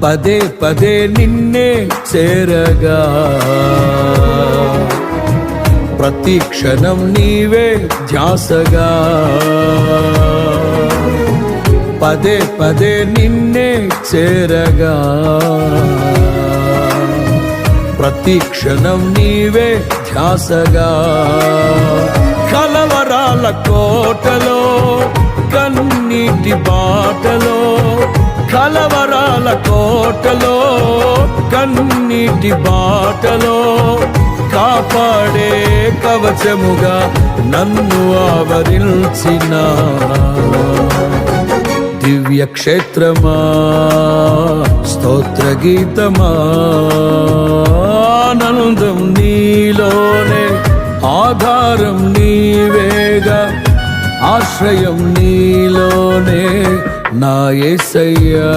పదే పదే నిన్నే చేరగా ప్రతి క్షణం నీవే ధ్యాసగా పదే పదే నిన్నే చేరగా ప్రతి క్షణం నీవే ధ్యాసగా కలవరాల కోటలో కన్నీటి బాటలో కలవరాల కోటలో కన్నీటి బాటలో కాపాడే కవచముగా నన్ను ఆవరించిన దివ్య క్షేత్రమా స్తోత్ర గీతమా ఆనందం నీలోనే ఆధారం నీవేగా ఆశ్రయం నీలోనే నా యేసయ్యా.